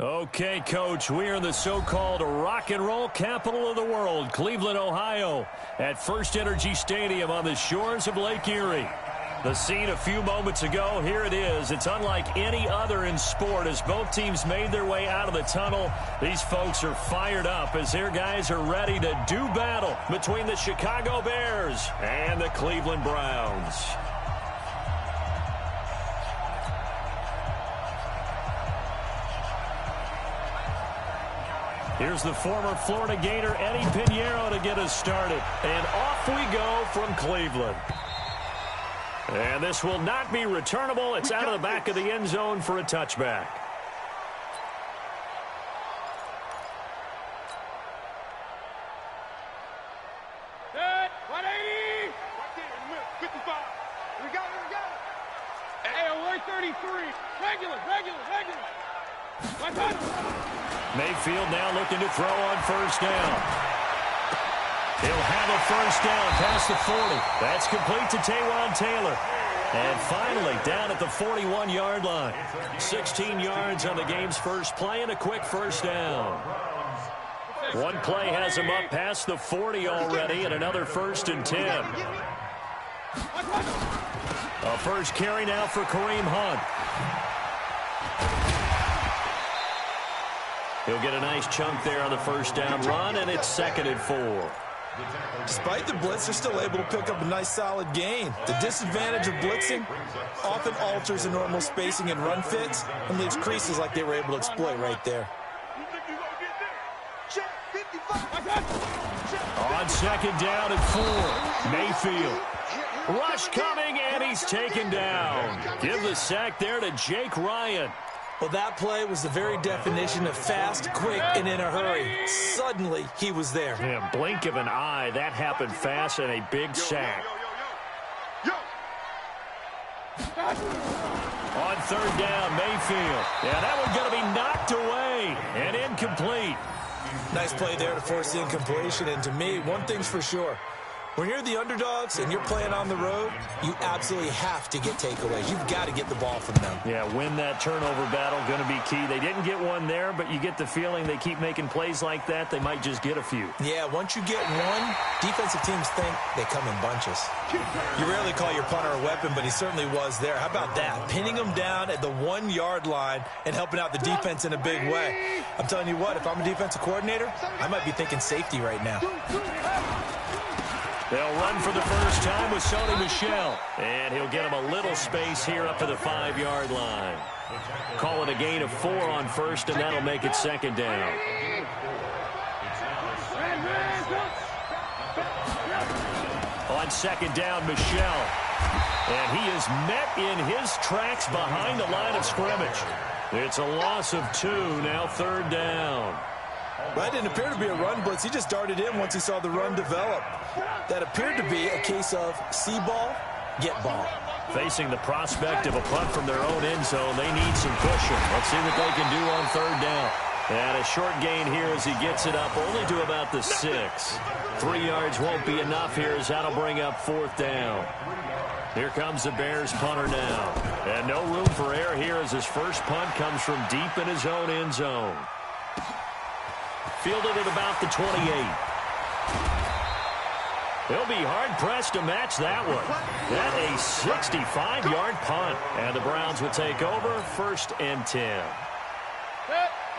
Okay, Coach, we are in the so-called rock and roll capital of the world, Cleveland, Ohio, at First Energy Stadium on the shores of Lake Erie. The scene a few moments ago, here it is. It's unlike any other in sport as both teams made their way out of the tunnel. These folks are fired up as their guys are ready to do battle between the Chicago Bears and the Cleveland Browns. Here's the former Florida Gator, Eddie Pinheiro, to get us started. And off we go from Cleveland. And this will not be returnable. It's out of the back of the end zone for a touchback. Set, 180. 55. We got it. Hey, alert 33. Regular. Mayfield now looking to throw on first down. He'll have a first down past the 40. That's complete to Taywan Taylor. And finally, down at the 41-yard line. 16 yards on the game's first play and a quick first down. One play has him up past the 40 already and another 1st and 10. A first carry now for Kareem Hunt. He'll get a nice chunk there on the first down run, and it's 2nd and 4. Despite the blitz, they're still able to pick up a nice solid gain. The disadvantage of blitzing often alters the normal spacing and run fits and leaves creases like they were able to exploit right there. On 2nd down and 4, Mayfield. Rush coming, and he's taken down. Give the sack there to Jake Ryan. Well, that play was the very definition of fast, quick, and in a hurry. Suddenly, he was there. Yeah, blink of an eye. That happened fast and a big sack. On 3rd down, Mayfield. Yeah, that one's going to be knocked away and incomplete. Nice play there to force the incompletion. And to me, one thing's for sure. When you're the underdogs and you're playing on the road, you absolutely have to get takeaways. You've got to get the ball from them. Yeah, win that turnover battle, going to be key. They didn't get one there, but you get the feeling they keep making plays like that, they might just get a few. Yeah, once you get one, defensive teams think they come in bunches. You rarely call your punter a weapon, but he certainly was there. How about that? Pinning him down at the 1-yard line and helping out the defense in a big way. I'm telling you what, if I'm a defensive coordinator, I might be thinking safety right now. They'll run for the first time with Sony Michel. And he'll get him a little space here up to the 5-yard line. Call it a gain of 4 on first, and that'll make it 2nd down. On 2nd down, Michel. And he is met in his tracks behind the line of scrimmage. It's a loss of 2, now 3rd down. That didn't appear to be a run blitz. He just darted in once he saw the run develop. That appeared to be a case of see ball, get ball. Facing the prospect of a punt from their own end zone, they need some cushion. Let's see what they can do on 3rd down. And a short gain here as he gets it up only to about the 6. 3 yards won't be enough here as that'll bring up 4th down. Here comes the Bears punter now. And no room for error here as his first punt comes from deep in his own end zone. Fielded at about the 28. They'll be hard-pressed to match that one. That a 65-yard punt. And the Browns will take over 1st and 10.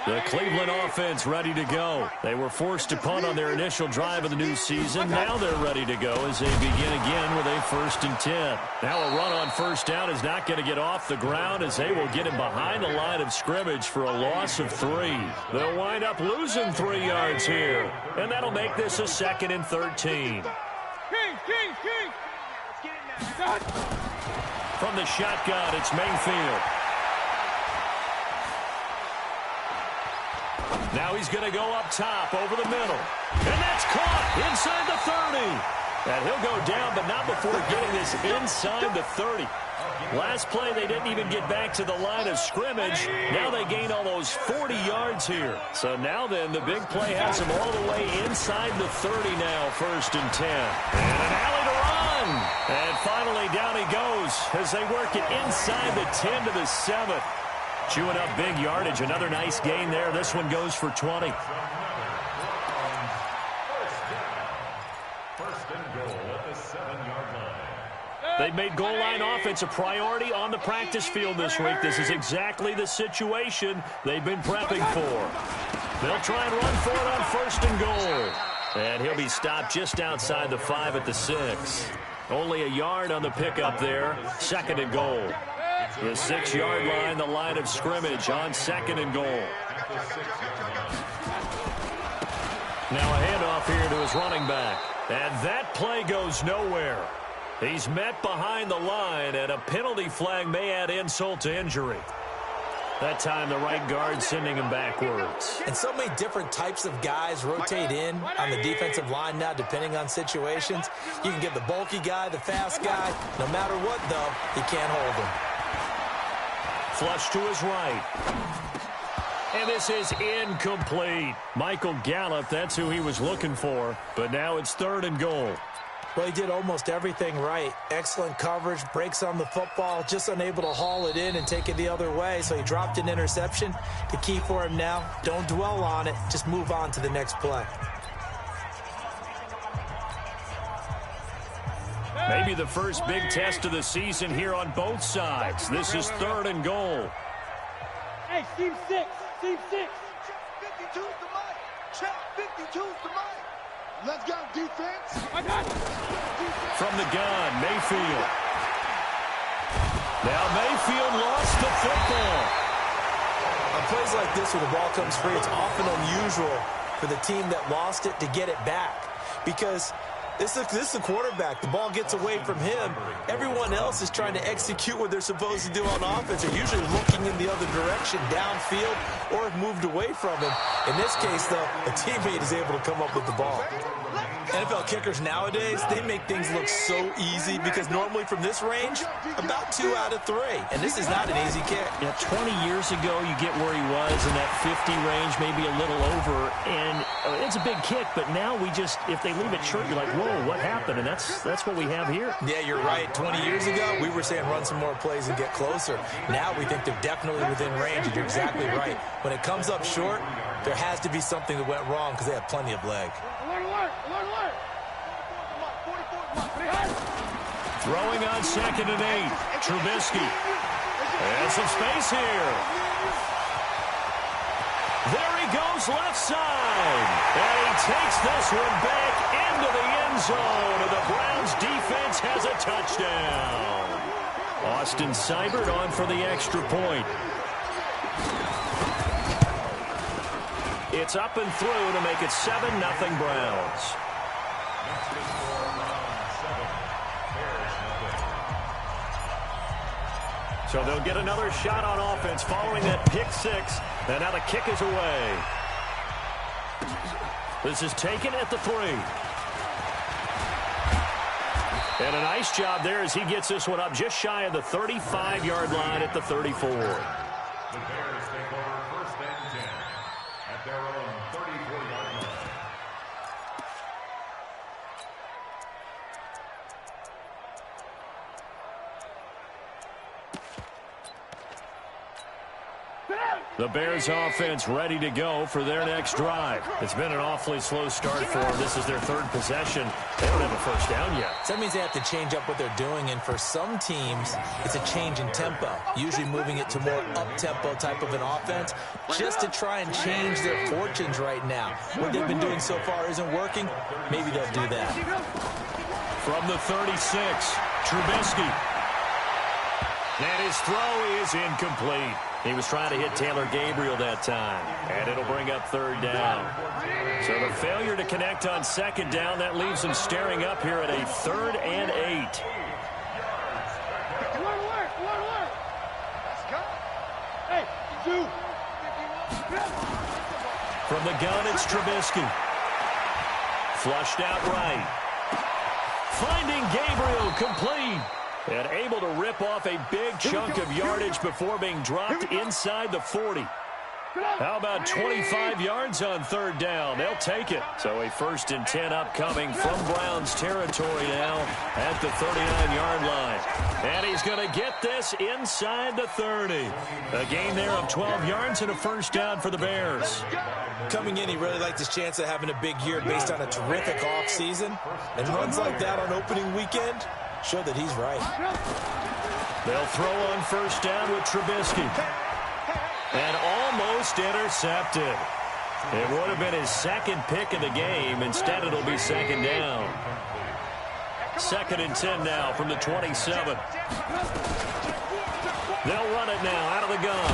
The Cleveland offense ready to go. They were forced to punt on their initial drive of the new season. Now they're ready to go as they begin again with a 1st and 10. Now a run on first down is not going to get off the ground as they will get him behind the line of scrimmage for a loss of 3. They'll wind up losing 3 yards here. And that'll make this a 2nd and 13. From the shotgun, it's Mayfield. Now he's going to go up top over the middle. And that's caught inside the 30. And he'll go down, but not before getting this inside the 30. Last play, they didn't even get back to the line of scrimmage. Now they gain almost 40 yards here. So now then, the big play has them all the way inside the 30 now, 1st and 10. And an alley to run. And finally, down he goes as they work it inside the 10 to the 7. Chewing up big yardage. Another nice gain there. This one goes for 20. First and goal at the 7-yard line. They've made goal line offense a priority on the practice field this week. This is exactly the situation they've been prepping for. They'll try and run for it on first and goal. And he'll be stopped just outside the 5 at the 6. Only a yard on the pickup there. Second and goal. The 6-yard line, the line of scrimmage on second and goal. Now a handoff here to his running back. And that play goes nowhere. He's met behind the line, and a penalty flag may add insult to injury. That time, the right guard sending him backwards. And so many different types of guys rotate in on the defensive line now, depending on situations. You can get the bulky guy, the fast guy. No matter what, though, he can't hold him. Flush to his right. And this is incomplete. Michael Gallup, that's who he was looking for. But now it's third and goal. Well, he did almost everything right. Excellent coverage, breaks on the football, just unable to haul it in and take it the other way. So he dropped an interception. The key for him now, don't dwell on it. Just move on to the next play. Maybe the first big test of the season here on both sides. This is third and goal. Hey, team 6. Team 6. Check 52's the mic. Check 52's the mic. Let's go, defense. I got it. From the gun, Mayfield. Now Mayfield lost the football. On plays like this where the ball comes free, it's often unusual for the team that lost it to get it back. Because this is the quarterback. The ball gets away from him. Everyone else is trying to execute what they're supposed to do on offense. They're usually looking in the other direction, downfield, or have moved away from him. In this case, though, a teammate is able to come up with the ball. NFL kickers nowadays, they make things look so easy because normally from this range, about 2 out of 3. And this is not an easy kick. Yeah, 20 years ago, you get where he was in that 50 range, maybe a little over. And it's a big kick, but now we just, if they leave it short, you're like, whoa, what happened? And that's what we have here. Yeah, you're right. 20 years ago, we were saying run some more plays and get closer. Now we think they're definitely within range, and you're exactly right. When it comes up short, there has to be something that went wrong because they have plenty of leg. Alert, alert, alert, alert. Throwing on second and 8. Trubisky. And some space here. There he goes left side. And he takes this one back into the end zone. And the Browns defense has a touchdown. Austin Seibert on for the extra point. It's up and through to make it 7-0 Browns. So they'll get another shot on offense following that pick 6. And now the kick is away. This is taken at the 3. And a nice job there as he gets this one up just shy of the 35-yard line at the 34. The Bears take over first and 10 at their own 34-yard line. The Bears offense ready to go for their next drive. It's been an awfully slow start for them. This is their third possession. They don't have a first down yet. So that means they have to change up what they're doing, and for some teams, it's a change in tempo, usually moving it to more up-tempo type of an offense, just to try and change their fortunes right now. What they've been doing so far isn't working. Maybe they'll do that. From the 36, Trubisky. And his throw is incomplete. He was trying to hit Taylor Gabriel that time, and it'll bring up third down. So the failure to connect on second down, that leaves him staring up here at a 3rd and 8. Alert, alert, alert, alert. Let's go. Hey, 2. From the gun, it's Trubisky. Flushed out right. Finding Gabriel complete. And able to rip off a big chunk of yardage before being dropped inside the 40. How about 25 yards on third down? They'll take it. So a 1st and 10 upcoming from Browns territory now at the 39-yard line. And he he's going to get this inside the 30. A gain there of 12 yards and a first down for the Bears. Coming in, he really liked his chance of having a big year based on a terrific offseason. And runs like that on opening weekend show that he's right. They'll throw on first down with Trubisky. And almost intercepted. It would have been his second pick of the game. Instead, it'll be second down. 2nd and 10 now from the 27. They'll run it now out of the gun.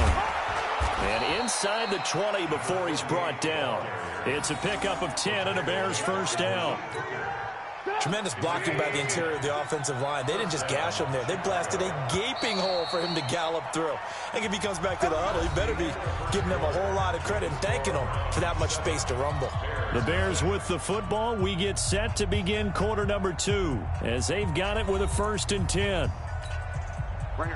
And inside the 20 before he's brought down. It's a pickup of 10 and a Bears first down. Tremendous blocking by the interior of the offensive line. They didn't just gash him there. They blasted a gaping hole for him to gallop through. I think if he comes back to the huddle, he better be giving them a whole lot of credit and thanking them for that much space to rumble. The Bears with the football. We get set to begin quarter number 2 as they've got it with a 1st and 10.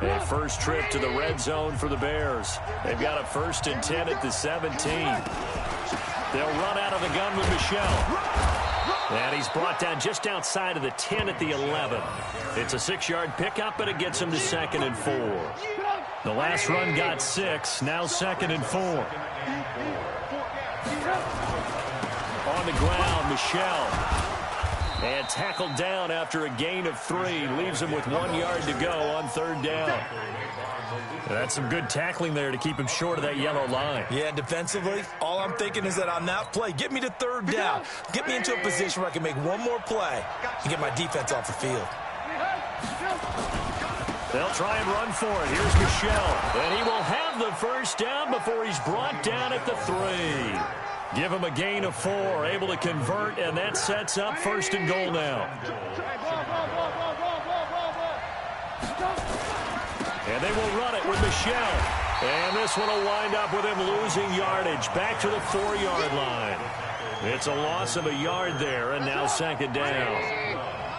A first trip to the red zone for the Bears. They've got a 1st and 10 at the 17. They'll run out of the gun with Michel. And he's brought down just outside of the 10 at the 11. It's a 6-yard pickup, but it gets him to 2nd and 4. The last run got 6, now 2nd and 4. On the ground, Michel. And tackled down after a gain of 3. Leaves him with 1 yard to go on 3rd down. That's some good tackling there to keep him short of that yellow line. Yeah, and defensively, all I'm thinking is that on that play, get me to 3rd down. Get me into a position where I can make one more play and get my defense off the field. They'll try and run for it. Here's Michel. And he will have the first down before he's brought down at the 3. Give him a gain of 4, able to convert, and that sets up 1st and goal now. And they will run it with Michel. And this one will wind up with him losing yardage back to the 4-yard line. It's a loss of a yard there, and now 2nd down.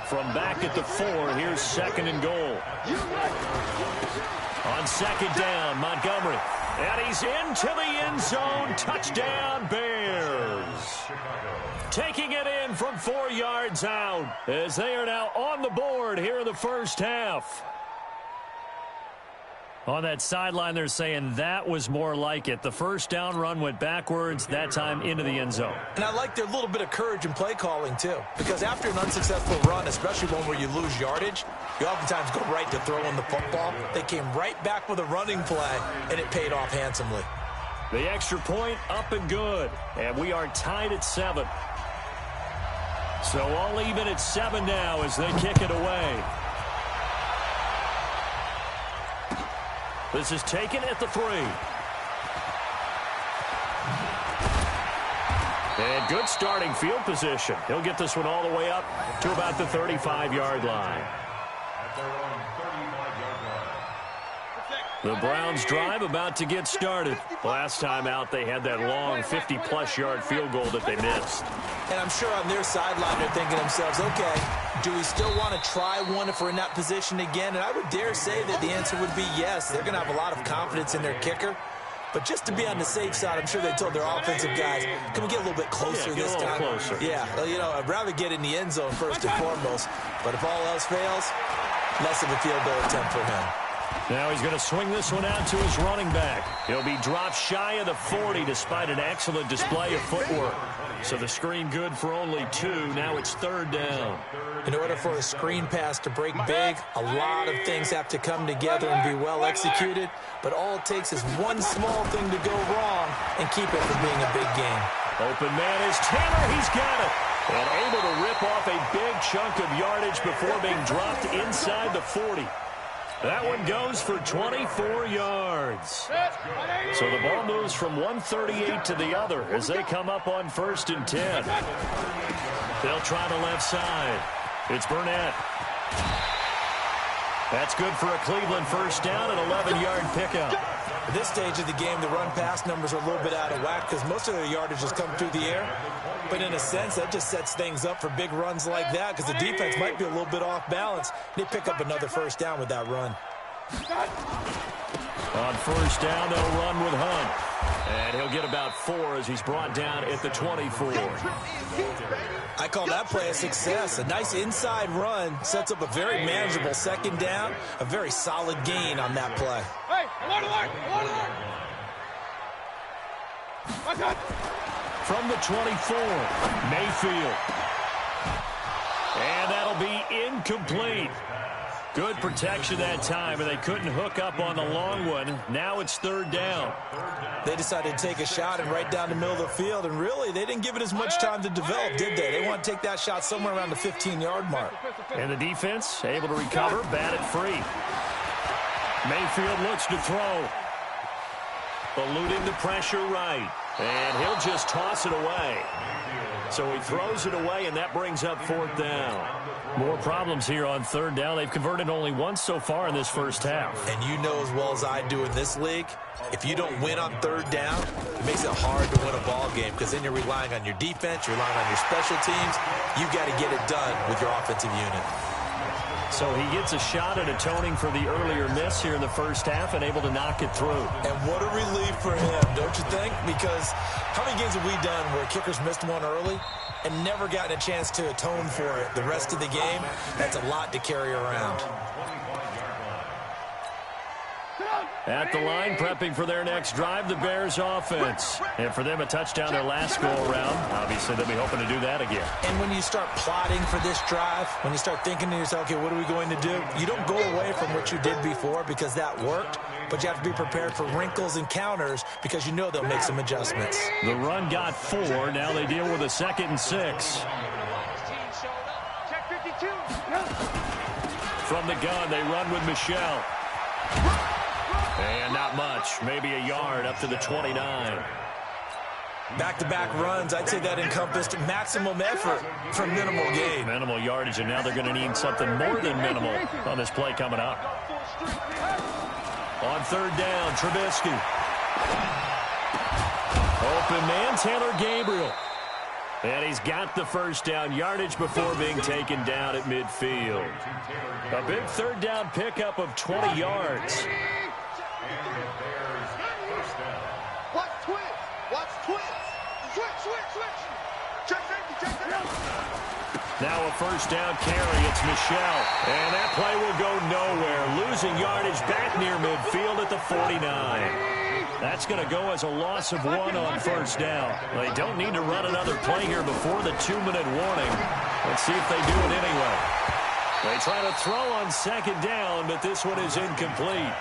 From back at the 4, here's 2nd and goal. On 2nd down, Montgomery. And he's into the end zone. Touchdown, Bears. Taking it in from 4 yards out as they are now on the board here in the first half. On that sideline, they're saying that was more like it. The first down run went backwards, that time into the end zone. And I like their little bit of courage in play calling, too. Because after an unsuccessful run, especially one where you lose yardage, you oftentimes go right to throwing the football. They came right back with a running play, and it paid off handsomely. The extra point up and good. And we are tied at 7. So all even at 7 now as they kick it away. This is taken at the 3. And good starting field position. He'll get this one all the way up to about the 35-yard line. The Browns drive about to get started. Last time out, they had that long 50-plus yard field goal that they missed. And I'm sure on their sideline they're thinking to themselves, okay, do we still want to try one if we're in that position again? And I would dare say that the answer would be yes. They're going to have a lot of confidence in their kicker. But just to be on the safe side, I'm sure they told their offensive guys, can we get a little bit closer this time? Closer. Yeah, you know, I'd rather get in the end zone first and foremost. But if all else fails, less of a field goal attempt for him. Now he's going to swing this one out to his running back. He'll be dropped shy of the 40 despite an excellent display of footwork. So the screen good for only 2. Now it's 3rd down. In order for a screen pass to break big, a lot of things have to come together and be well executed. But all it takes is one small thing to go wrong and keep it from being a big game. Open man is Taylor. He's got it. And able to rip off a big chunk of yardage before being dropped inside the 40. That one goes for 24 yards. So the ball moves from 138 to the other as they come up on 1st and 10. They'll try the left side. It's Burnett. That's good for a Cleveland first down, an 11-yard pickup. At this stage of the game, the run-pass numbers are a little bit out of whack because most of their yardage has come through the air. But in a sense, that just sets things up for big runs like that because the defense might be a little bit off balance. They pick up another first down with that run. On first down, they'll run with Hunt. And he'll get about 4 as he's brought down at the 24. I call that play a success. A nice inside run sets up a very manageable second down. A very solid gain on that play. Hey, alert, alert, alert, alert. My God. From the 24, Mayfield. And that'll be incomplete. Good protection that time, and they couldn't hook up on the long one. Now it's third down. They decided to take a shot and right down the middle of the field, and really, they didn't give it as much time to develop, did they? They want to take that shot somewhere around the 15-yard mark. And the defense able to recover, bat it free. Mayfield looks to throw. Eluding the pressure right. And he'll just toss it away. So he throws it away, and that brings up fourth down. More problems here on third down. They've converted only once so far in this first half. And you know as well as I do in this league, if you don't win on third down, it makes it hard to win a ball game because then you're relying on your defense, you're relying on your special teams. You got to get it done with your offensive unit. So he gets a shot at atoning for the earlier miss here in the first half and able to knock it through. And what a relief for him, don't you think? Because how many games have we done where kickers missed one early and never gotten a chance to atone for it the rest of the game? That's a lot to carry around. At the line, prepping for their next drive, the Bears offense. And for them, a touchdown their last go-around. Obviously, they'll be hoping to do that again. And when you start plotting for this drive, when you start thinking to yourself, okay, what are we going to do? You don't go away from what you did before because that worked, but you have to be prepared for wrinkles and counters because you know they'll make some adjustments. The run got 4. Now they deal with a 2nd and 6. Check 52. From the gun, they run with Michelle. And not much, maybe a yard up to the 29. Back-to-back runs, I'd say that encompassed maximum effort for minimal gain. Minimal yardage, and now they're going to need something more than minimal on this play coming up. On third down, Trubisky. Open man, Taylor Gabriel. And he's got the first down yardage before being taken down at midfield. A big third down pickup of 20 yards. Watch twins. Watch twins. Switch, switch, switch. Check safety, check safety. Now a first down carry. It's Michelle. And that play will go nowhere. Losing yardage back near midfield at the 49. That's going to go as a loss of 1 on first down. They don't need to run another play here before the 2-minute warning. Let's see if they do it anyway. They try to throw on second down, but this one is incomplete.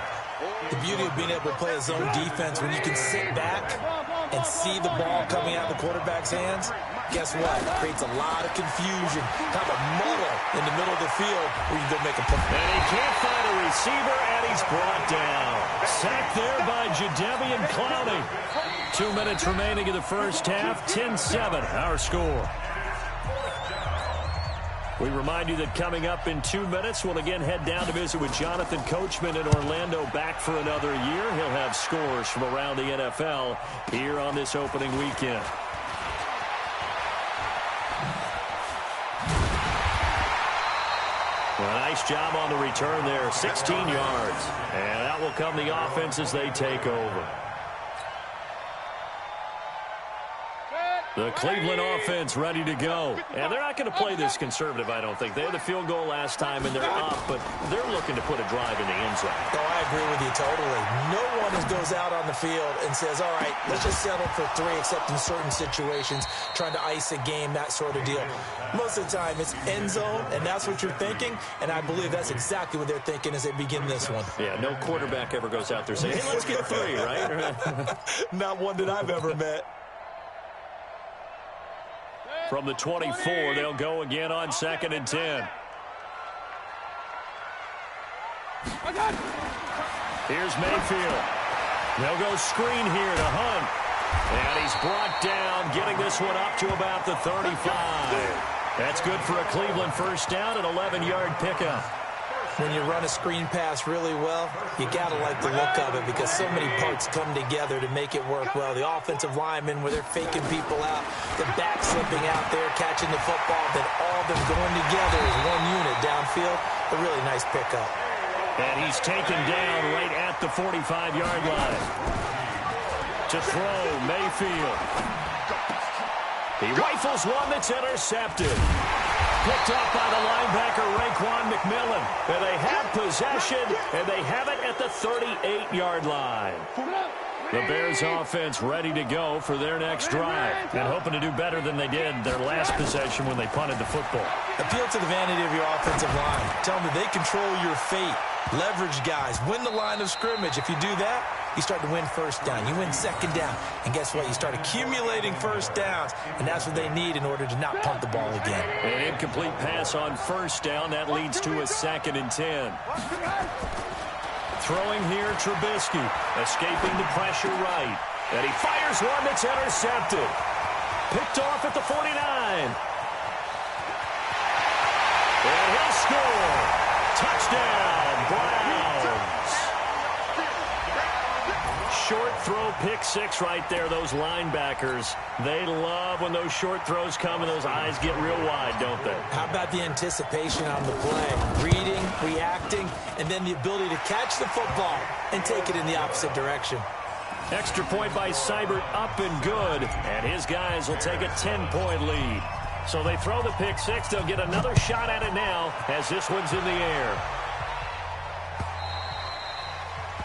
The beauty of being able to play a zone defense when you can sit back and see the ball coming out of the quarterback's hands, guess what? It creates a lot of confusion, kind of a muddle in the middle of the field where you can go make a play. And he can't find a receiver, and he's brought down. Sacked there by Jadeveon Clowney. 2 minutes remaining in the first half, 10-7, our score. We remind you that coming up in 2 minutes, we'll again head down to visit with Jonathan Coachman in Orlando, back for another year. He'll have scores from around the NFL here on this opening weekend. Well, nice job on the return there, 16 yards. And that will come the offense as they take over. The Cleveland offense ready to go. And they're not going to play this conservative, I don't think. They had the field goal last time, and they're up, but they're looking to put a drive in the end zone. Oh, I agree with you totally. No one goes out on the field and says, all right, let's just settle for 3, except in certain situations, trying to ice a game, that sort of deal. Most of the time, it's end zone, and that's what you're thinking, and I believe that's exactly what they're thinking as they begin this one. Yeah, no quarterback ever goes out there saying, hey, let's get 3, right? Not one that I've ever met. From the 24, they'll go again on 2nd and 10. Here's Mayfield. They'll go screen here to Hunt. And he's brought down, getting this one up to about the 35. That's good for a Cleveland first down, an 11-yard pickup. When you run a screen pass really well, you got to like the look of it because so many parts come together to make it work well. The offensive linemen, where they're faking people out, the back slipping out there, catching the football, then all of them going together as one unit downfield. A really nice pickup. And he's taken down right at the 45-yard line. To throw, Mayfield. He rifles one that's intercepted. Picked up by the linebacker, Raekwon McMillan. And they have possession, and they have it at the 38-yard line. The Bears offense ready to go for their next drive and hoping to do better than they did their last possession when they punted the football. Appeal to the vanity of your offensive line. Tell them that they control your fate. Leverage guys. Win the line of scrimmage. If you do that, you start to win first down. You win second down. And guess what? You start accumulating first downs. And that's what they need in order to not punt the ball again. An incomplete pass on first down. That leads to a 2nd and 10. Throwing here, Trubisky. Escaping the pressure right. And he fires one that's intercepted. Picked off at the 49. And he'll score. Touchdown, Browns. Short throw, pick 6 right there. Those linebackers, they love when those short throws come and those eyes get real wide, don't they? How about the anticipation on the play? Reading, reacting, and then the ability to catch the football and take it in the opposite direction. Extra point by Seibert, up and good. And his guys will take a 10-point lead. So they throw the pick 6. They'll get another shot at it now as this one's in the air.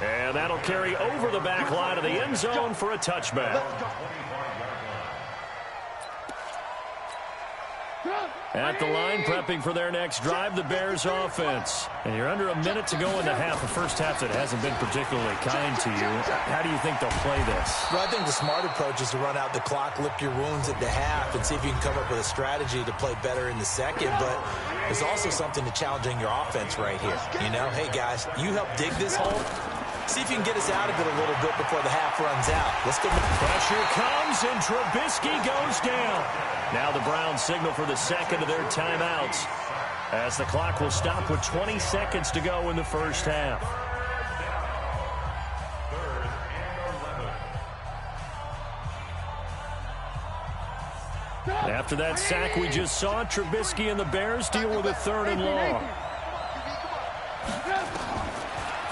And that'll carry over the back line of the end zone for a touchback. At the line, prepping for their next drive, the Bears offense. And you're under a minute to go in the half, a first half that hasn't been particularly kind to you. How do you think they'll play this? Well, I think the smart approach is to run out the clock, lick your wounds at the half, and see if you can come up with a strategy to play better in the second. But there's also something to challenging your offense right here. You know, hey, guys, you help dig this hole. See if you can get us out of it a little bit before the half runs out. Let's go. Pressure comes, and Trubisky goes down. Now the Browns signal for the second of their timeouts as the clock will stop with 20 seconds to go in the first half. After that sack we just saw, Trubisky and the Bears deal with a 3rd and long.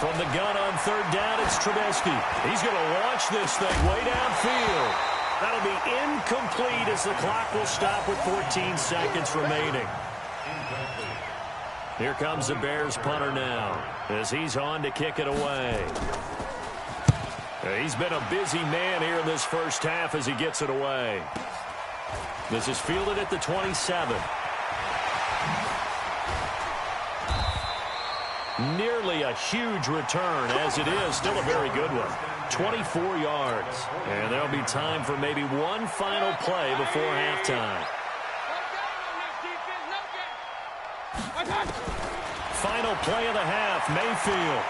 From the gun on 3rd down, it's Trubisky. He's going to launch this thing way downfield. That'll be incomplete as the clock will stop with 14 seconds remaining. Here comes the Bears punter now as he's on to kick it away. He's been a busy man here in this first half as he gets it away. This is fielded at the 27. Nearly a huge return, as it is still a very good one. 24 yards. And there'll be time for maybe one final play before halftime. Final play of the half, Mayfield.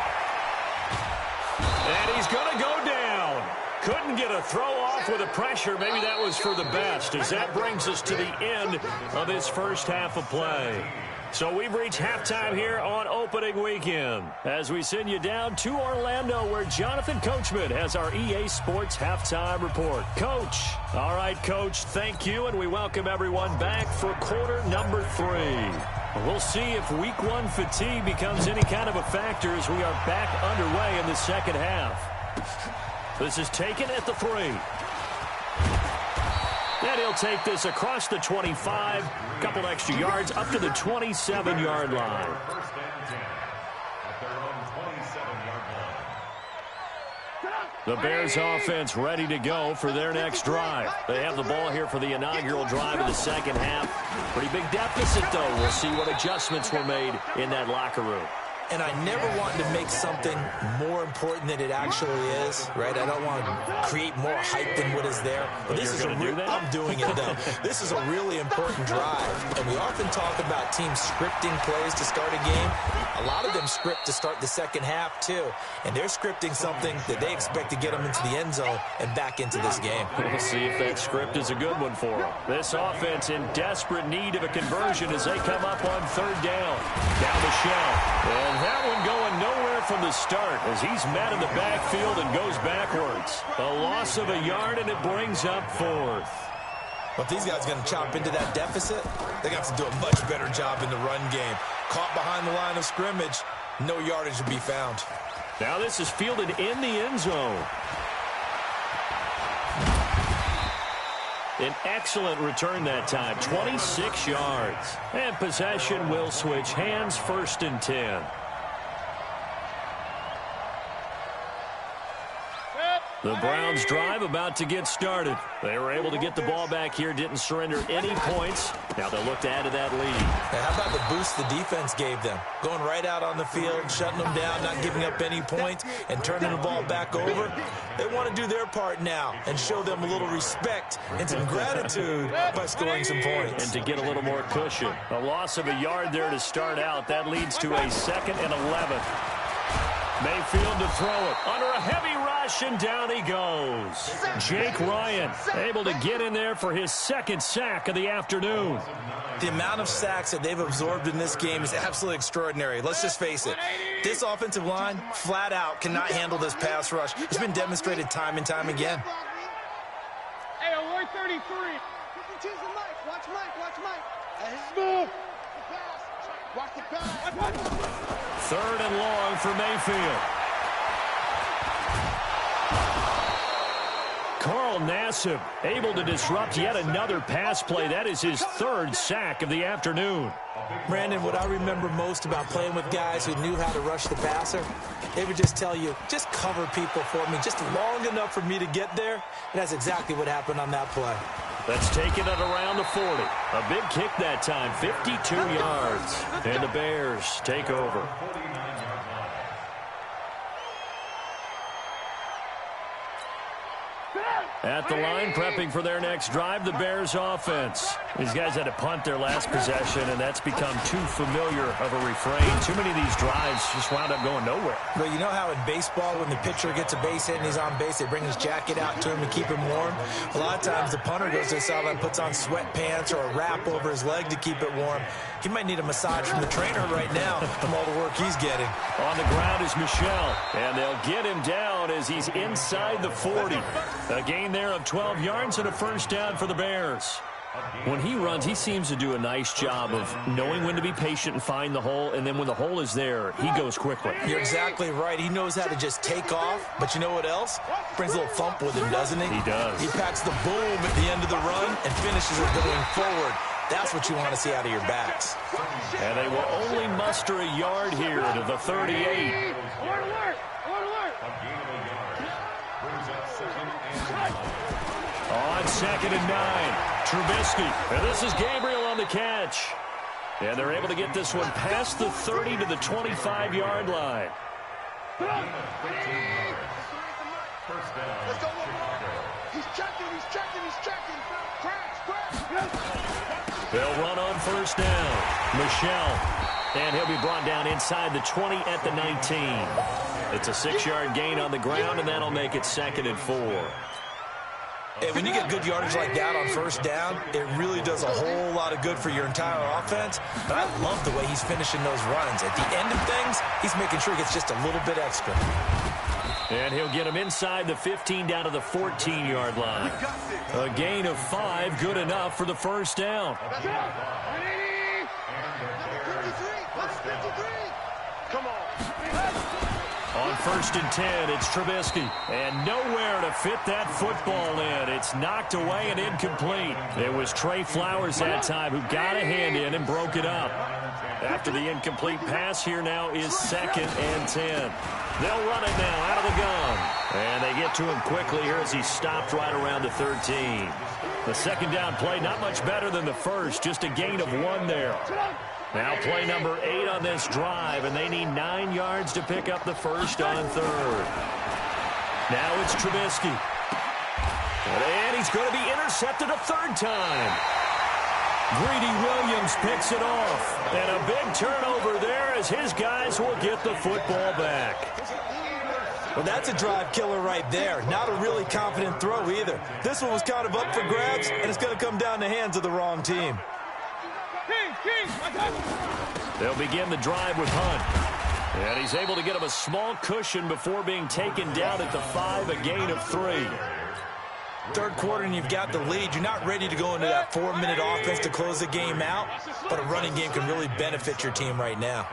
And he's going to go down. Couldn't get a throw off with the pressure. Maybe that was for the best, as that brings us to the end of this first half of play. So we've reached halftime here on opening weekend as we send you down to Orlando where Jonathan Coachman has our EA Sports halftime report. Coach. All right, Coach, thank you, and we welcome everyone back for quarter number 3. We'll see if week 1 fatigue becomes any kind of a factor as we are back underway in the second half. This is taken at the 3. And he'll take this across the 25, a couple extra yards up to the 27-yard line. The Bears offense ready to go for their next drive. They have the ball here for the inaugural drive of the second half. Pretty big deficit, though. We'll see what adjustments were made in that locker room. And I never want to make something more important than it actually is, right? I don't want to create more hype than what is there. But this is I'm doing it, though. This is a really important drive. And we often talk about teams scripting plays to start a game. A lot of them script to start the second half, too. And they're scripting something that they expect to get them into the end zone and back into this game. We'll see if that script is a good one for them. This offense in desperate need of a conversion as they come up on 3rd down. Down the shell. And that one going nowhere from the start as he's met in the backfield and goes backwards. A loss of a yard, and it brings up 4th. But these guys are going to chop into that deficit. They got to do a much better job in the run game. Caught behind the line of scrimmage. No yardage to be found. Now this is fielded in the end zone. An excellent return that time, 26 yards. And possession will switch hands, 1st and 10. The Browns drive about to get started. They were able to get the ball back here, didn't surrender any points. Now they'll look to add to that lead. Now how about the boost the defense gave them? Going right out on the field, shutting them down, not giving up any points, and turning the ball back over. They want to do their part now and show them a little respect and some gratitude by scoring some points. And to get a little more cushion. A loss of a yard there to start out. That leads to a 2nd and 11. Mayfield to throw it. Under a heavy rush, and down he goes. Jake Ryan able to get in there for his 2nd sack of the afternoon. The amount of sacks that they've absorbed in this game is absolutely extraordinary. Let's just face it. This offensive line, flat out, cannot handle this pass rush. It's been demonstrated time and time again. Hey, alert 33. Watch Mike. Move. Watch the pass. 3rd and long for Mayfield. Carl Nassib able to disrupt yet another pass play. That is his 3rd sack of the afternoon. Brandon, what I remember most about playing with guys who knew how to rush the passer, they would just tell you, just cover people for me, just long enough for me to get there. And that's exactly what happened on that play. Let's take it at around the 40. A big kick that time, 52 yards. And the Bears take over. At the line, prepping for their next drive, the Bears offense. These guys had to punt their last possession, and that's become too familiar of a refrain. Too many of these drives just wound up going nowhere. But you know how in baseball, when the pitcher gets a base hit and he's on base, they bring his jacket out to him to keep him warm? A lot of times the punter goes to the sideline, puts on sweatpants or a wrap over his leg to keep it warm. He might need a massage from the trainer right now from all the work he's getting. On the ground is Michel, and they'll get him down as he's inside the 40. A gain there of 12 yards and a 1st down for the Bears. When he runs, he seems to do a nice job of knowing when to be patient and find the hole, and then when the hole is there, he goes quickly. You're exactly right. He knows how to just take off, but you know what else? Brings a little thump with him, doesn't he? He does. He packs the boom at the end of the run and finishes it going forward. That's what you want to see out of your backs. And they will only muster a yard here to the 38. Alert. On 2nd and 9, Trubisky. And this is Gabriel on the catch. And they're able to get this one past the 30 to the 25-yard line. Let's go, He's checking. Crash. They'll run on 1st down. Michel. And he'll be brought down inside the 20 at the 19. It's a 6-yard gain on the ground, and that'll make it 2nd and 4. And when you get good yardage like that on 1st down, it really does a whole lot of good for your entire offense. But I love the way he's finishing those runs. At the end of things, he's making sure he gets just a little bit extra. And he'll get him inside the 15 down to the 14-yard line. A gain of 5, good enough for the 1st down. Come on. On 1st and 10, it's Trubisky. And nowhere to fit that football in. It's knocked away and incomplete. It was Trey Flowers that time who got a hand in and broke it up. After the incomplete pass, here now is 2nd and 10. They'll run it now out of the gun. And they get to him quickly here as he stopped right around the 13. The 2nd down play, not much better than the first, just a gain of 1 there. Now play number 8 on this drive, and they need 9 yards to pick up the 1st on 3rd. Now it's Trubisky. And he's going to be intercepted a 3rd time. Greedy Williams picks it off. And a big turnover there as his guys will get the football back. Well, that's a drive killer right there. Not a really confident throw either. This one was kind of up for grabs, and it's going to come down the hands of the wrong team. They'll begin the drive with Hunt. And he's able to get him a small cushion before being taken down at the 5, a gain of 3. 3rd quarter and you've got the lead. You're not ready to go into that 4-minute offense to close the game out, but a running game can really benefit your team right now.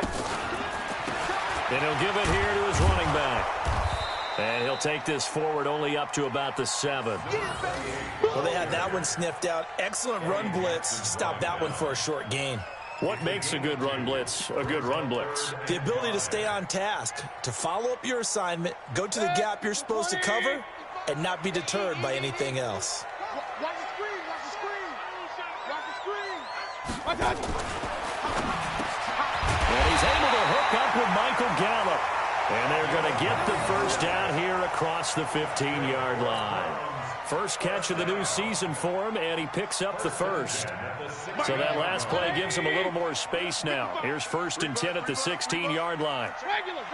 And he'll give it here to his running back. And he'll take this forward only up to about the 7. Well, they had that one sniffed out. Excellent run blitz. Stop that one for a short gain. What makes a good run blitz a good run blitz? The ability to stay on task, to follow up your assignment, go to the gap you're supposed to cover, and not be deterred by anything else. Watch the screen, watch the screen. Watch the screen. Watch that. And he's able to hook up with Michael Gallup. And they're going to get the first down here across the 15-yard line. First catch of the new season for him, and he picks up the first. So that last play gives him a little more space now. Here's 1st and 10 at the 16-yard line. Regular.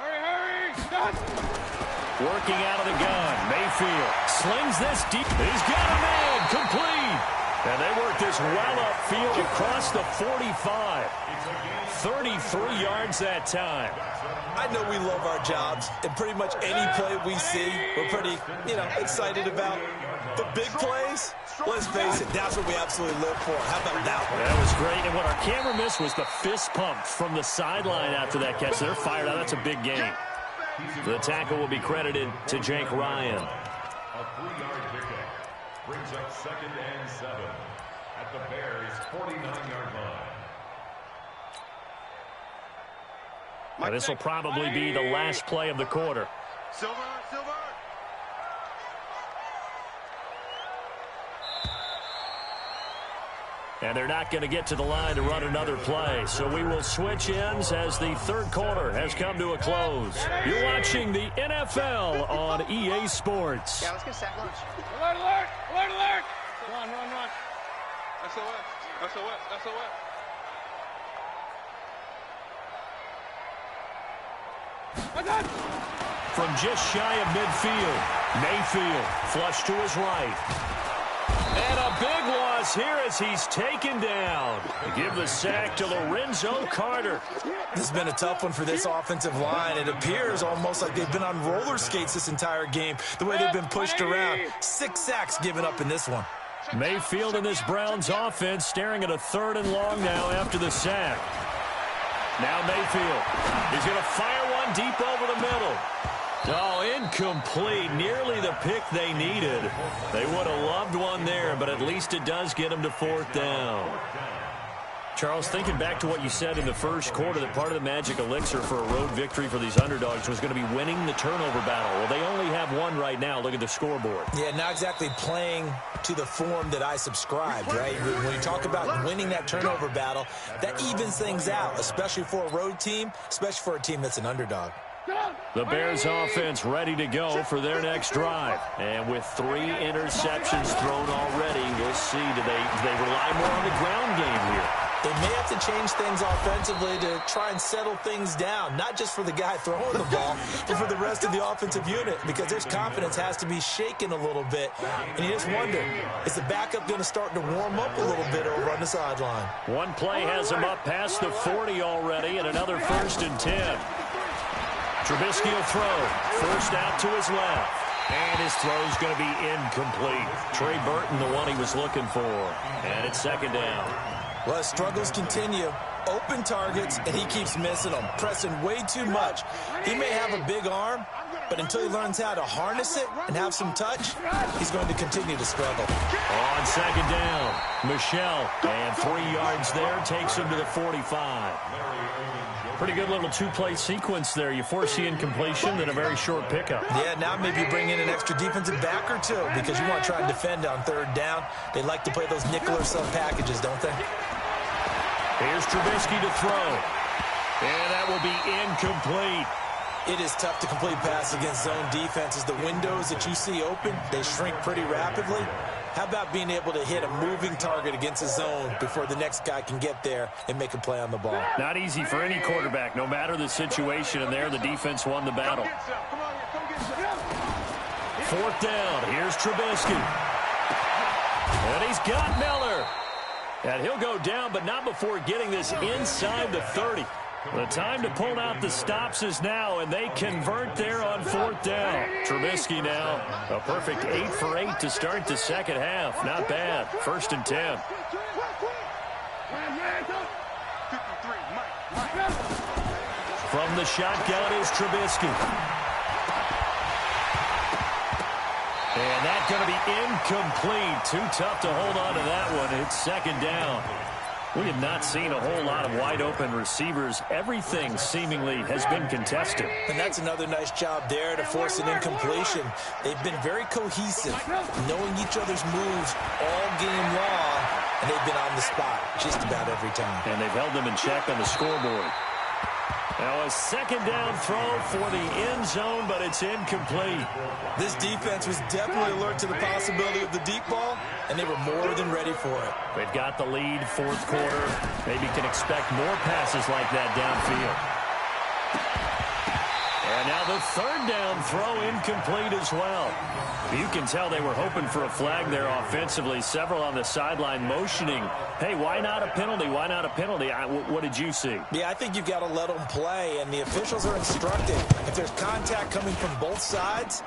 Hurry. Done. Working out of the gun. Mayfield slings this deep. He's got a man. Complete. And they work this well upfield across the 45. 33 yards that time. I know we love our jobs, and pretty much any play we see, we're pretty, excited about. The big plays, let's face it, that's what we absolutely live for. How about that one? That was great, and what our camera missed was the fist pump from the sideline after that catch. They're fired out. That's a big game. The tackle will be credited to Jake Ryan. A 3-yard pickup brings up 2nd and 7 at the Bears' 49-yard line. Now, this will probably be the last play of the quarter. Silver. And they're not going to get to the line to run another play. So we will switch ends as the third quarter has come to a close. You're watching the NFL on EA Sports. Yeah, let's get a sack lunch. Alert. Run. SOS. From just shy of midfield, Mayfield flush to his right. And a big loss here as he's taken down. Give the sack to Lorenzo Carter. This has been a tough one for this offensive line. It appears almost like they've been on roller skates this entire game, the way they've been pushed around. 6 sacks given up in this one. Mayfield in this Browns offense staring at a 3rd and long now after the sack. Now Mayfield. He's going to fire one deep over the middle. Oh, incomplete. Nearly the pick they needed. They would have loved one there, but at least it does get them to 4th down. Charles, thinking back to what you said in the first quarter, that part of the magic elixir for a road victory for these underdogs was going to be winning the turnover battle. Well, they only have one right now. Look at the scoreboard. Yeah, not exactly playing to the form that I subscribed, right? When you talk about winning that turnover battle, that evens things out, especially for a road team, especially for a team that's an underdog. The Bears offense ready to go for their next drive. And with 3 interceptions thrown already, we'll see. Do they rely more on the ground game here? They may have to change things offensively to try and settle things down, not just for the guy throwing the ball, but for the rest of the offensive unit, because their confidence has to be shaken a little bit. And you just wonder, is the backup going to start to warm up a little bit over on the sideline? One play has him up past the 40 already, and another 1st and 10. Trubisky will throw. First out to his left. And his throw's going to be incomplete. Trey Burton, the one he was looking for. And it's 2nd down. Well, his struggles continue. Open targets, and he keeps missing them, pressing way too much. He may have a big arm, but until he learns how to harness it and have some touch, he's going to continue to struggle. On 2nd down, Michelle, and 3 yards there, takes him to the 45. Pretty good little 2-play sequence there. You force the incompletion, then a very short pickup. Yeah, now maybe you bring in an extra defensive back or 2 because you want to try and defend on 3rd down. They like to play those nickel or sub packages, don't they? Here's Trubisky to throw. And that will be incomplete. It is tough to complete pass against zone defenses. The windows that you see open, they shrink pretty rapidly. How about being able to hit a moving target against a zone before the next guy can get there and make a play on the ball? Not easy for any quarterback, no matter the situation, and there the defense won the battle. 4th down, here's Trubisky. And he's got Miller. And he'll go down, but not before getting this inside the 30. The time to pull out the stops is now, and they convert there on 4th down. Trubisky now, a perfect 8 for 8 to start the second half. Not bad. 1st and 10. From the shotgun is Trubisky. And that's going to be incomplete. Too tough to hold on to that one. It's 2nd down. We have not seen a whole lot of wide-open receivers. Everything seemingly has been contested. And that's another nice job there to force an incompletion. They've been very cohesive, knowing each other's moves all game long, and they've been on the spot just about every time. And they've held them in check on the scoreboard. Now a 2nd down throw for the end zone, but it's incomplete. This defense was definitely alert to the possibility of the deep ball, and they were more than ready for it. They've got the lead, 4th quarter. Maybe can expect more passes like that downfield. And now the 3rd down throw incomplete as well. You can tell they were hoping for a flag there offensively. Several on the sideline motioning, hey, why not a penalty? Why not a penalty? What did you see? Yeah, I think you've got to let them play, and the officials are instructed. If there's contact coming from both sides,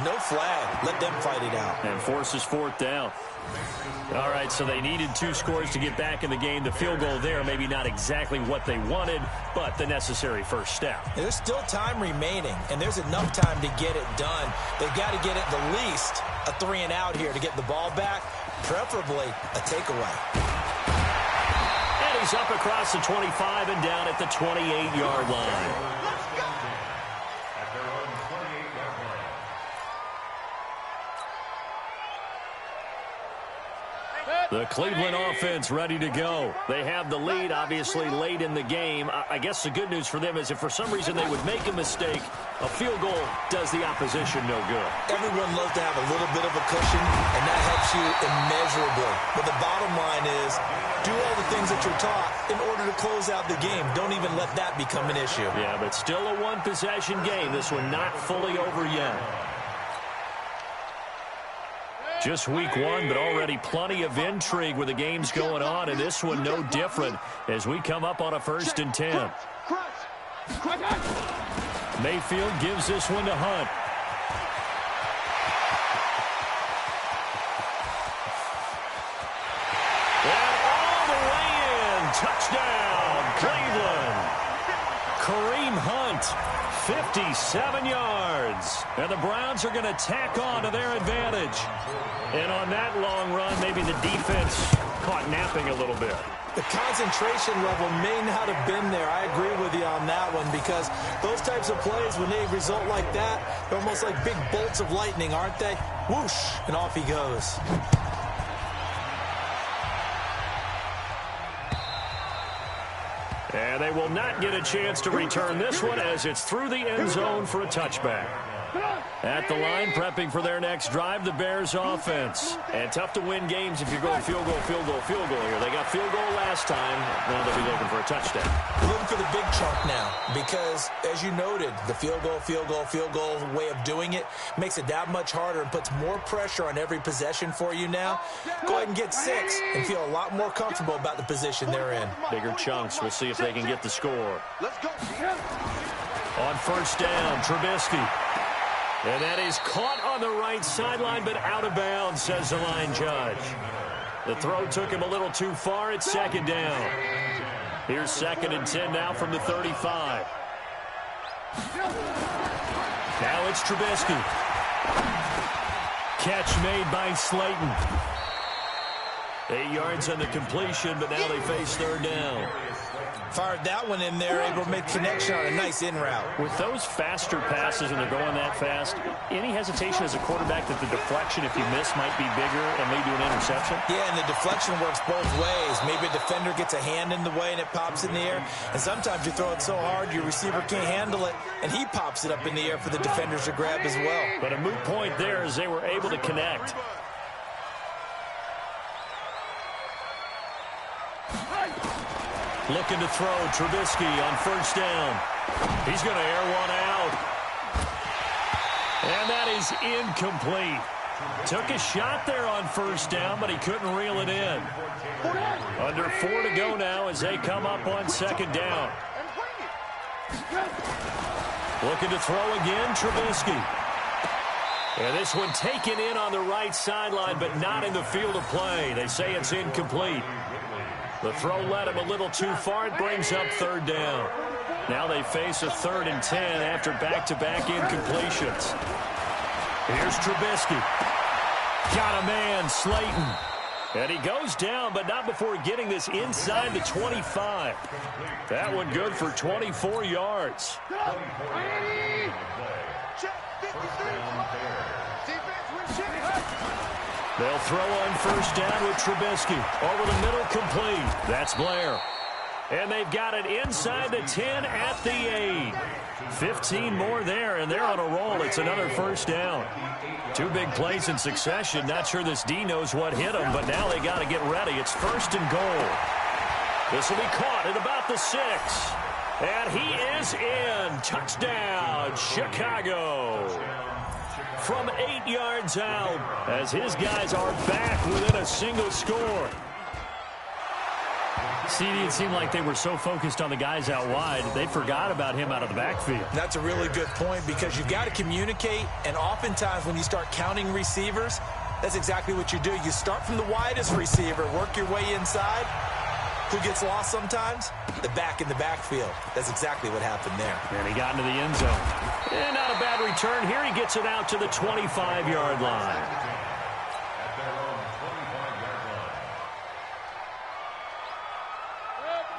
no flag. Let them fight it out. And forces 4th down. All right, so they needed 2 scores to get back in the game. The field goal there, maybe not exactly what they wanted, but the necessary first step. There's still time remaining, and there's enough time to get it done. They've got to get at the least a 3-and-out here to get the ball back, preferably a takeaway. And he's up across the 25 and down at the 28-yard line. The Cleveland offense ready to go. They have the lead, obviously, late in the game. I guess the good news for them is if for some reason they would make a mistake, a field goal does the opposition no good. Everyone loves to have a little bit of a cushion, and that helps you immeasurably. But the bottom line is, do all the things that you're taught in order to close out the game. Don't even let that become an issue. Yeah, but still a one-possession game. This one not fully over yet. Just week 1, but already plenty of intrigue with the games going on, and this one no different as we come up on a 1st and 10. Mayfield gives this one to Hunt. And all the way in. Touchdown, Cleveland. Kareem Hunt. 57 yards. And the Browns are going to tack on to their advantage. And on that long run, maybe the defense caught napping a little bit. The concentration level may not have been there. I agree with you on that one because those types of plays, when they result like that, they're almost like big bolts of lightning, aren't they? Whoosh, and off he goes. And they will not get a chance to return this one as it's through the end zone for a touchback. At the line, prepping for their next drive, the Bears offense. And tough to win games if you're going field goal, field goal, field goal here. They got field goal last time. Now they'll be looking for a touchdown. Looking for the big chunk now because, as you noted, the field goal, field goal, field goal way of doing it makes it that much harder and puts more pressure on every possession for you now. Go ahead and get 6 and feel a lot more comfortable about the position they're in. Bigger chunks. We'll see if they can get the score. Let's go. On 1st down, Trubisky. And that is caught on the right sideline, but out of bounds, says the line judge. The throw took him a little too far. It's 2nd down. Here's 2nd and 10 now from the 35. Now it's Trubisky. Catch made by Slayton. 8 yards on the completion, but now they face 3rd down. Fired that one in there, able to make connection on a nice in route. With those faster passes and they're going that fast, any hesitation as a quarterback that the deflection, if you miss, might be bigger and lead to an interception? Yeah, and the deflection works both ways. Maybe a defender gets a hand in the way and it pops in the air. And sometimes you throw it so hard your receiver can't handle it, and he pops it up in the air for the defenders to grab as well. But a moot point there as they were able to connect. Looking to throw, Trubisky on 1st down. He's going to air one out. And that is incomplete. Took a shot there on 1st down, but he couldn't reel it in. Under 4 to go now as they come up on 2nd down. Looking to throw again, Trubisky. And this one taken in on the right sideline, but not in the field of play. They say it's incomplete. The throw led him a little too far. It brings up third down. Now they face a 3rd and 10 after back-to-back incompletions. Here's Trubisky. Got a man, Slayton. And he goes down, but not before getting this inside the 25. That one good for 24 yards. They'll throw on first down with Trubisky. Over the middle, complete. That's Blair. And they've got it inside the 10 at the 8. 15 more there, and they're on a roll. It's another first down. 2 big plays in succession. Not sure this D knows what hit them, but now they got to get ready. It's 1st and goal. This will be caught at about the 6. And he is in. Touchdown, Chicago. From 8 yards out, as his guys are back within a single score. CD, it seemed like they were so focused on the guys out wide, they forgot about him out of the backfield. That's a really good point, because you've got to communicate, and oftentimes when you start counting receivers, that's exactly what you do. You start from the widest receiver, work your way inside. Who gets lost sometimes? The back in the backfield. That's exactly what happened there. And he got into the end zone. And not a bad return. Here he gets it out to the 25-yard line.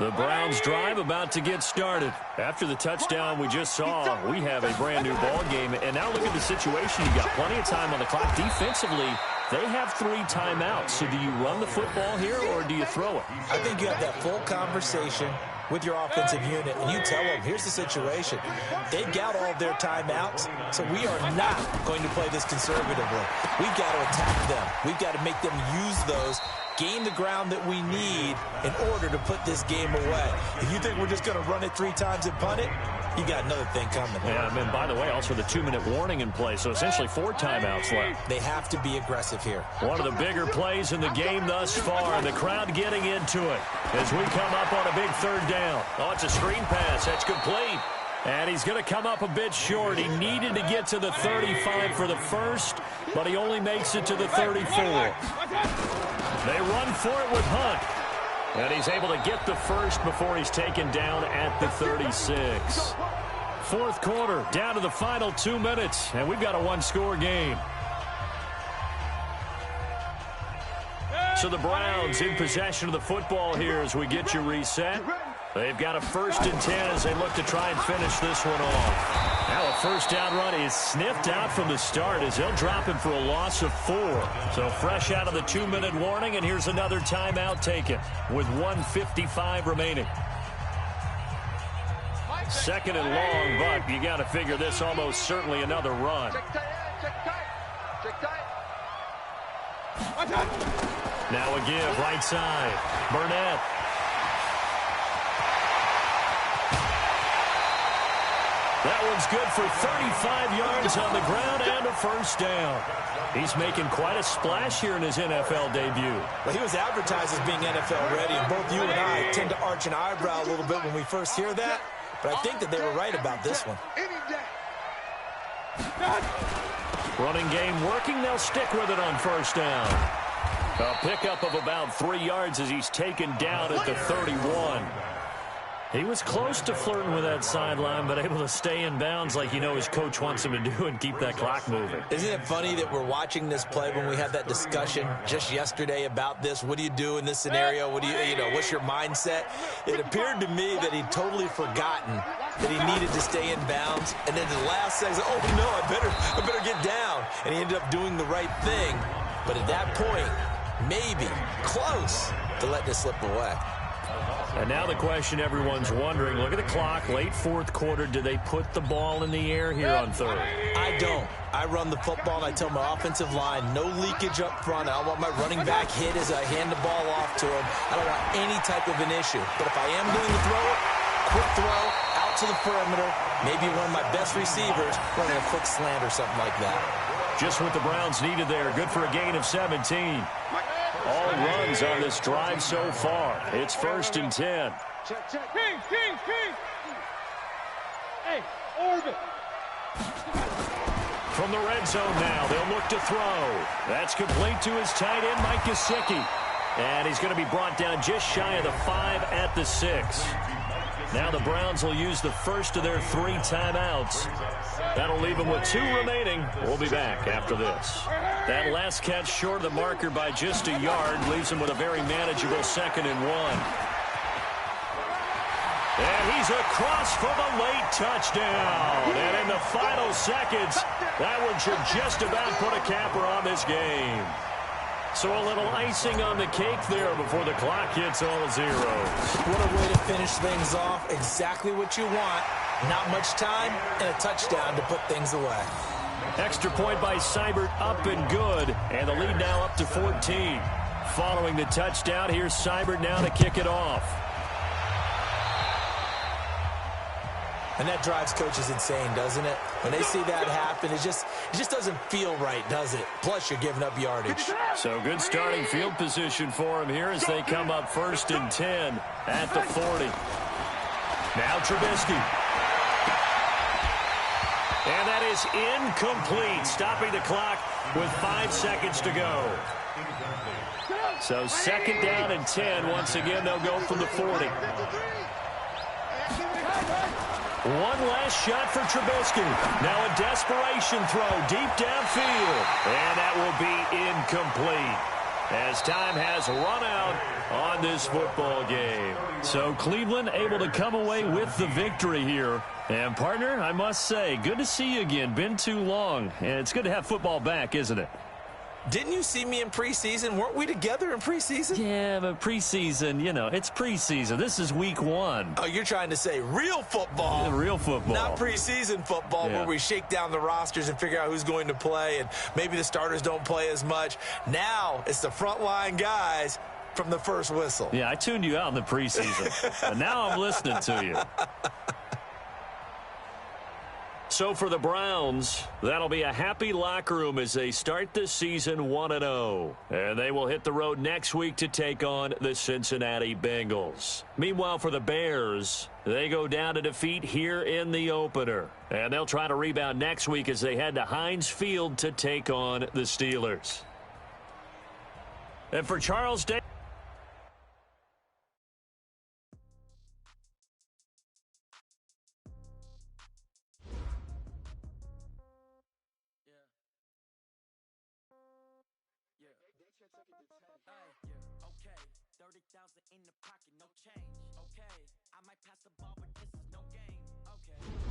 The Browns drive about to get started. After the touchdown we just saw, we have a brand new ball game. And now look at the situation. You got plenty of time on the clock. Defensively, they have 3 timeouts. So do you run the football here or do you throw it? I think you have that full conversation with your offensive unit, and you tell them, here's the situation. They've got all of their timeouts, so we are not going to play this conservatively. We've got to attack them. We've got to make them use those, gain the ground that we need in order to put this game away. If you think we're just going to run it 3 times and punt it, you got another thing coming. Yeah, and by the way, also the 2-minute warning in play, so essentially 4 timeouts left. They have to be aggressive here. One of the bigger plays in the game thus far, and the crowd getting into it as we come up on a big 3rd down. Oh, it's a screen pass. That's complete. And he's going to come up a bit short. He needed to get to the 35 for the first, but he only makes it to the 34. They run for it with Hunt. And he's able to get the first before he's taken down at the 36. 4th quarter, down to the final 2 minutes, and we've got a 1-score game. So the Browns in possession of the football here as we get you reset. They've got a 1st and 10 as they look to try and finish this one off. Now a first down run is sniffed out from the start as they'll drop him for a loss of 4. So fresh out of the 2-minute warning, and here's another timeout taken with 1:55 remaining. 2nd and long, but you got to figure this almost certainly another run. Now a give right side. Burnett. That one's good for 35 yards on the ground and a first down. He's making quite a splash here in his NFL debut. Well, he was advertised as being NFL ready, and both you and I tend to arch an eyebrow a little bit when we first hear that, but I think that they were right about this one. Running game working. They'll stick with it on first down. A pickup of about 3 yards as he's taken down at the 31. He was close to flirting with that sideline, but able to stay in bounds like you know his coach wants him to do and keep that clock moving. Isn't it funny that we're watching this play when we had that discussion just yesterday about this? What do you do in this scenario? What do you know, what's your mindset? It appeared to me that he'd totally forgotten that he needed to stay in bounds. And then the last second, oh no, I better get down. And he ended up doing the right thing. But at that point, maybe close to letting it slip away. And now the question everyone's wondering, look at the clock, late 4th quarter, do they put the ball in the air here on 3rd? I don't. I run the football, and I tell my offensive line, no leakage up front. I don't want my running back hit as I hand the ball off to him. I don't want any type of an issue. But if I am going to throw it, quick throw, out to the perimeter, maybe one of my best receivers running a quick slant or something like that. Just what the Browns needed there. Good for a gain of 17. All runs on this drive so far. It's 1st and 10. Hey, orbit. From the red zone now, they'll look to throw. That's complete to his tight end, Mike Gesicki. And he's going to be brought down just shy of the 5 at the 6. Now the Browns will use the first of their 3 timeouts. That'll leave them with 2 remaining. We'll be back after this. That last catch short of the marker by just a yard leaves them with a very manageable 2nd and 1. And he's across for the late touchdown. And in the final seconds, that one should just about put a capper on this game. So a little icing on the cake there before the clock hits all zeros. What a way to finish things off. Exactly what you want. Not much time and a touchdown to put things away. Extra point by Seibert, up and good. And the lead now up to 14. Following the touchdown, here's Seibert now to kick it off. And that drives coaches insane, doesn't it? When they see that happen, it just doesn't feel right, does it? Plus, you're giving up yardage. So good starting field position for him here as they come up 1st and 10 at the 40. Now Trubisky. And that is incomplete, stopping the clock with 5 seconds to go. So 2nd down and 10. Once again, they'll go from the 40. One last shot for Trubisky. Now a desperation throw deep downfield. And that will be incomplete as time has run out on this football game. So Cleveland able to come away with the victory here. And, partner, I must say, good to see you again. Been too long. And it's good to have football back, isn't it? Didn't you see me in preseason? Weren't we together in preseason? Yeah, but preseason, you know, it's preseason. This is week 1. Oh, you're trying to say real football. Yeah, real football. Not preseason football where we shake down the rosters and figure out who's going to play, and maybe the starters don't play as much. Now it's the frontline guys from the first whistle. Yeah, I tuned you out in the preseason. And now I'm listening to you. So for the Browns, that'll be a happy locker room as they start the season 1-0. And they will hit the road next week to take on the Cincinnati Bengals. Meanwhile, for the Bears, they go down to defeat here in the opener. And they'll try to rebound next week as they head to Heinz Field to take on the Steelers. And for Charles Day. Okay, 30,000 in the pocket, no change. Okay, I might pass the ball, but this is no game. Okay.